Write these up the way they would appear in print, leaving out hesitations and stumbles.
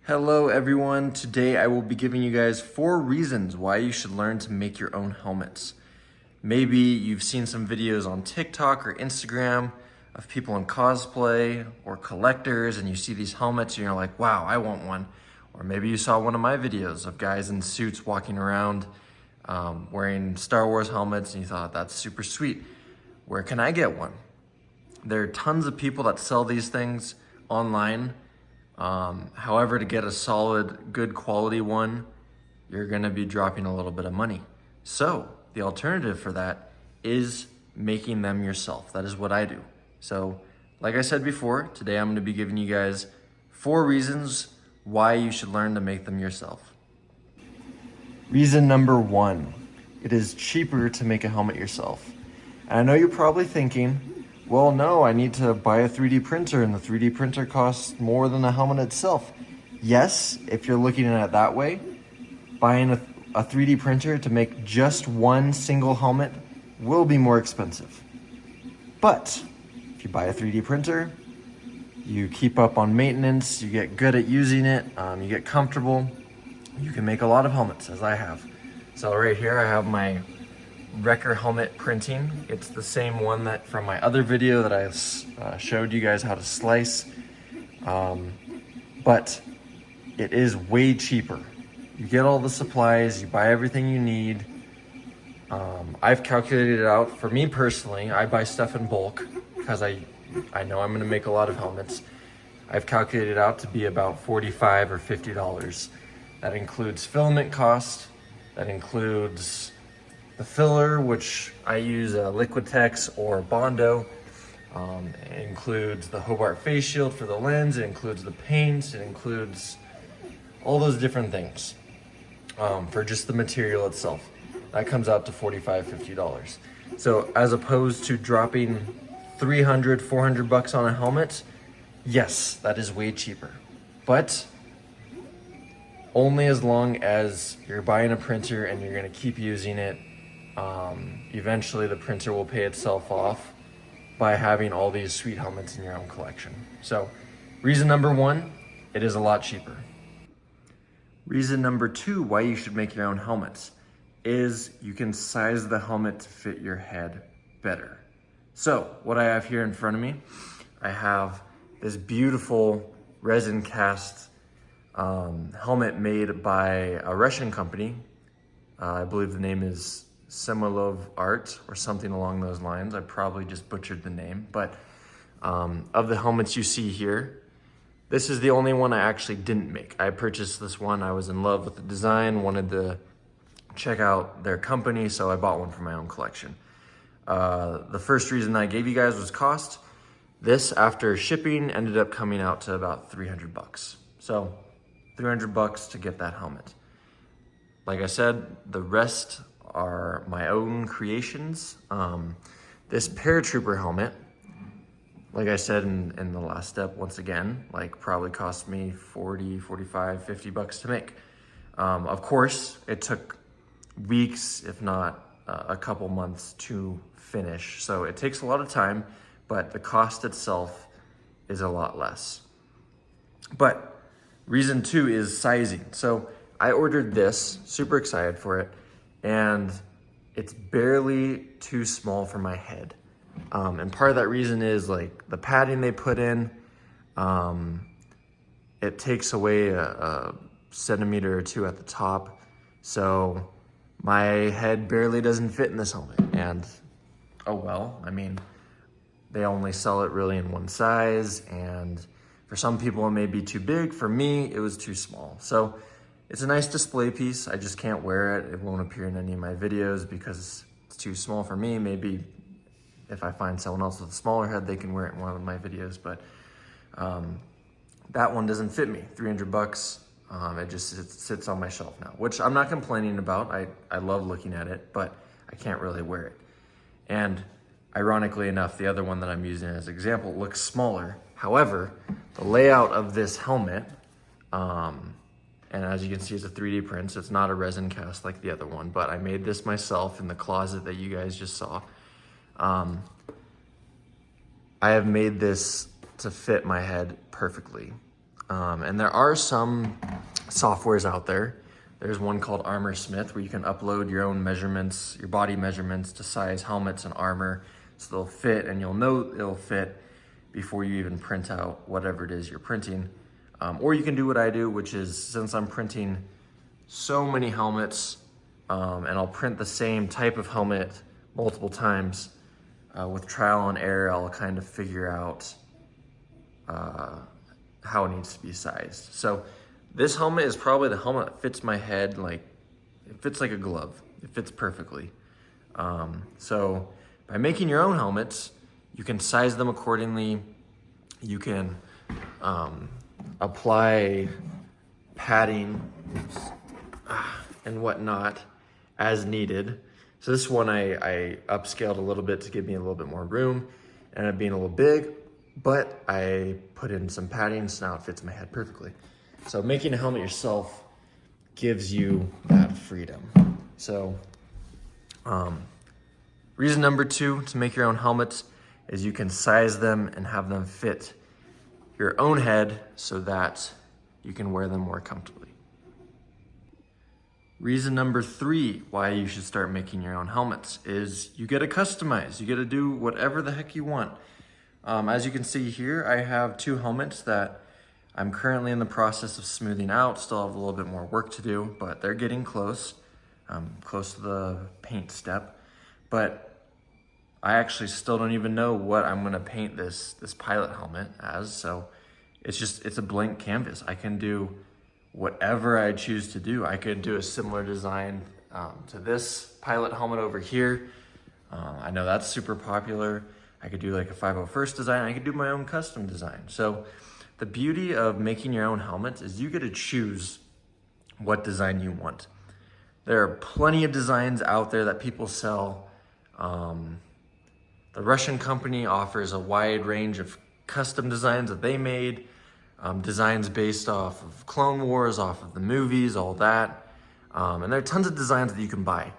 Hello everyone, today I will be giving you guys 4 reasons why you should learn to make your own helmets. Maybe you've seen some videos on TikTok or Instagram of people in cosplay or collectors and you see these helmets and you're like, wow, I want one. Or maybe you saw one of my videos of guys in suits walking around wearing Star Wars helmets and you thought, that's super sweet. Where can I get one? There are tons of people that sell these things online. However, to get a solid, good quality one, you're gonna be dropping a little bit of money. So the alternative for that is making them yourself. That is what I do. So like I said before, today I'm gonna be giving you guys 4 reasons why you should learn to make them yourself. Reason number 1, it is cheaper to make a helmet yourself. And I know you're probably thinking, well, no, I need to buy a 3D printer and the 3D printer costs more than the helmet itself. Yes, if you're looking at it that way, buying a 3D printer to make just one single helmet will be more expensive. But if you buy a 3D printer, you keep up on maintenance, you get good at using it, you get comfortable, you can make a lot of helmets, as I have. So right here I have my Wrecker helmet printing. It's the same one that from my other video that I showed you guys how to slice, but it is way cheaper. You get all the supplies, you buy everything you need. I've calculated it out. For me personally, I buy stuff in bulk because I know I'm gonna make a lot of helmets. I've calculated it out to be about $45 or $50. That includes filament cost, that includes the filler, which I use Liquitex or Bondo. It includes the Hobart face shield for the lens, it includes the paints, it includes all those different things for just the material itself. That comes out to $45, $50. So as opposed to dropping $300, $400 on a helmet, yes, that is way cheaper. But only as long as you're buying a printer and you're gonna keep using it. Eventually the printer will pay itself off by having all these sweet helmets in your own collection. So reason number 1, it is a lot cheaper. Reason number 2 why you should make your own helmets is you can size the helmet to fit your head better. So what I have here in front of me, I have this beautiful resin cast helmet made by a Russian company. I believe the name is Semilov Art or something along those lines. I probably just butchered the name, but of the helmets you see here, this is the only one I actually didn't make. I purchased this one, I was in love with the design, wanted to check out their company, so I bought one for my own collection. The first reason I gave you guys was cost. This, after shipping, ended up coming out to about $300. So $300 to get that helmet. Like I said, the rest are my own creations. This paratrooper helmet, like I said in the last step, once again, like probably cost me $40, $45, $50 to make. Of course, it took weeks, if not a couple months to finish. So it takes a lot of time, but the cost itself is a lot less. But reason 2 is sizing. So I ordered this, super excited for it, and it's barely too small for my head. And part of that reason is like the padding they put in, it takes away a centimeter or 2 at the top. So my head barely doesn't fit in this helmet. And oh well, I mean, they only sell it really in one size, and for some people it may be too big. For me, it was too small. So it's a nice display piece. I just can't wear it. It won't appear in any of my videos because it's too small for me. Maybe if I find someone else with a smaller head, they can wear it in one of my videos, but that one doesn't fit me. $300, it just sits on my shelf now, which I'm not complaining about. I love looking at it, but I can't really wear it. And ironically enough, the other one that I'm using as an example looks smaller. However, the layout of this helmet, and as you can see, it's a 3D print, so it's not a resin cast like the other one, but I made this myself in the closet that you guys just saw. I have made this to fit my head perfectly. And there are some softwares out there. There's one called Armor Smith where you can upload your own measurements, your body measurements to size helmets and armor so they'll fit, and you'll know it'll fit before you even print out whatever it is you're printing. Or you can do what I do, which is, since I'm printing so many helmets, and I'll print the same type of helmet multiple times, with trial and error, I'll kind of figure out how it needs to be sized. So this helmet is probably the helmet that fits my head, like it fits like a glove. It fits perfectly. So by making your own helmets, you can size them accordingly. You can apply padding and whatnot as needed. So this one I upscaled a little bit to give me a little bit more room. It ended up being a little big, but I put in some padding, so now it fits my head perfectly. So making a helmet yourself gives you that freedom. So reason number 2 to make your own helmets is you can size them and have them fit your own head so that you can wear them more comfortably. Reason number 3 why you should start making your own helmets is you get to customize. You get to do whatever the heck you want. As you can see here, I have 2 helmets that I'm currently in the process of smoothing out. Still have a little bit more work to do, but they're getting close. Close to the paint step. But I actually still don't even know what I'm gonna paint this pilot helmet as. So it's a blank canvas. I can do whatever I choose to do. I could do a similar design to this pilot helmet over here. I know that's super popular. I could do like a 501st design. I could do my own custom design. So the beauty of making your own helmets is you get to choose what design you want. There are plenty of designs out there that people sell. The Russian company offers a wide range of custom designs that they made, designs based off of Clone Wars, off of the movies, all that. And there are tons of designs that you can buy,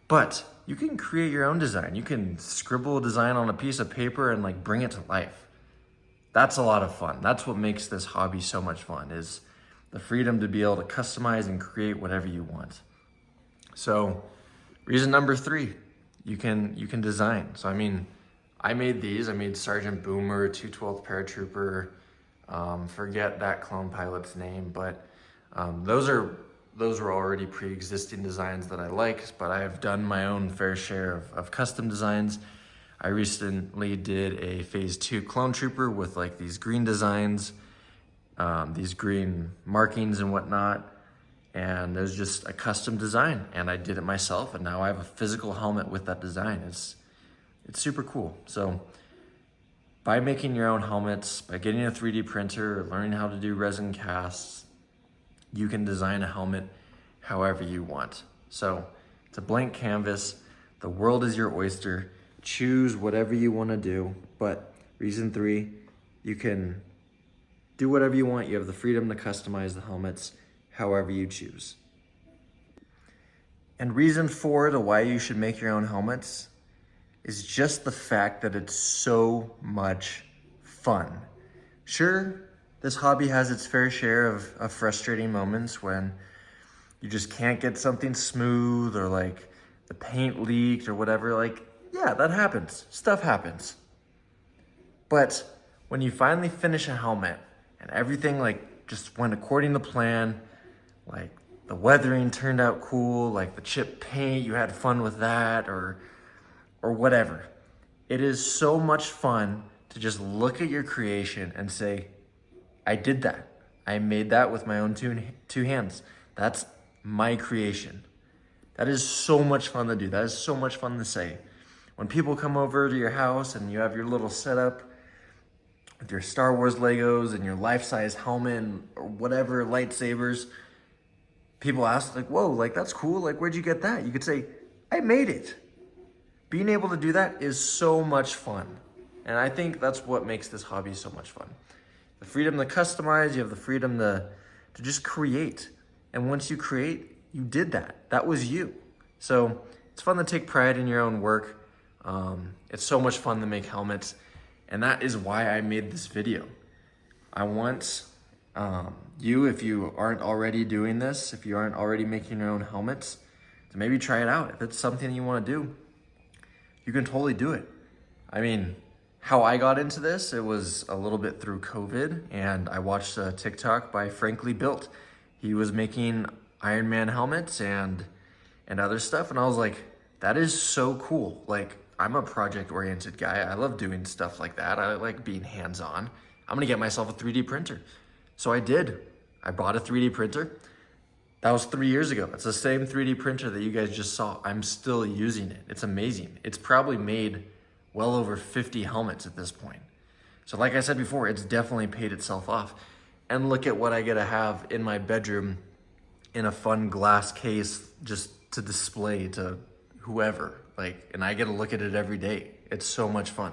but you can create your own design. You can scribble a design on a piece of paper and like bring it to life. That's a lot of fun. That's what makes this hobby so much fun, is the freedom to be able to customize and create whatever you want. So reason number 3, you can design. So I mean, I made these. I made Sergeant Boomer, 212th Paratrooper. Forget that clone pilot's name, but those were already pre-existing designs that I liked, but I have done my own fair share of custom designs. I recently did a Phase 2 clone trooper with like these green designs, these green markings and whatnot. And there's just a custom design, and I did it myself, and now I have a physical helmet with that design. It's super cool. So by making your own helmets, by getting a 3D printer, or learning how to do resin casts, you can design a helmet however you want. So it's a blank canvas. The world is your oyster. Choose whatever you want to do. But reason 3, you can do whatever you want. You have the freedom to customize the helmets however you choose. And reason 4 to why you should make your own helmets is just the fact that it's so much fun. Sure, this hobby has its fair share of frustrating moments when you just can't get something smooth, or like the paint leaked or whatever. Like, yeah, that happens. Stuff happens. But when you finally finish a helmet and everything like just went according to plan, like the weathering turned out cool, like the chip paint, you had fun with that, or whatever. It is so much fun to just look at your creation and say, I did that. I made that with my own two hands. That's my creation. That is so much fun to do. That is so much fun to say. When people come over to your house and you have your little setup with your Star Wars Legos and your life-size helmet and, or whatever, lightsabers, people ask like, whoa, like that's cool. Like, where'd you get that? You could say, I made it. Being able to do that is so much fun. And I think that's what makes this hobby so much fun. The freedom to customize, you have the freedom to just create. And once you create, you did that. That was you. So it's fun to take pride in your own work. It's so much fun to make helmets. And that is why I made this video. I want If you aren't already doing this, if you aren't already making your own helmets, to maybe try it out. If it's something you want to do, you can totally do it. I mean, how I got into this, it was a little bit through COVID, and I watched a TikTok by Frankly Built. He was making Iron Man helmets and other stuff, and I was like, that is so cool. Like, I'm a project-oriented guy. I love doing stuff like that. I like being hands-on. I'm gonna get myself a 3D printer. So I did. I bought a 3D printer. That was 3 years ago. It's the same 3D printer that you guys just saw. I'm still using it. It's amazing. It's probably made well over 50 helmets at this point. So like I said before, it's definitely paid itself off. And look at what I get to have in my bedroom in a fun glass case just to display to whoever. And I get to look at it every day. It's so much fun.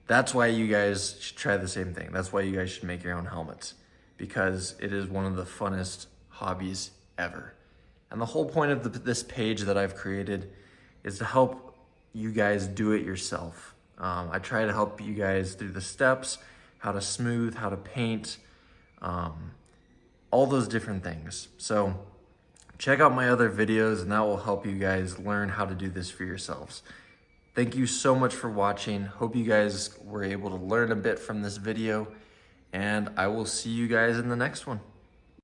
That's why you guys should try the same thing. That's why you guys should make your own helmets, because it is one of the funnest hobbies ever. And the whole point of this page that I've created is to help you guys do it yourself. I try to help you guys through the steps, how to smooth, how to paint, all those different things. So check out my other videos, and that will help you guys learn how to do this for yourselves. Thank you so much for watching. Hope you guys were able to learn a bit from this video, and I will see you guys in the next one.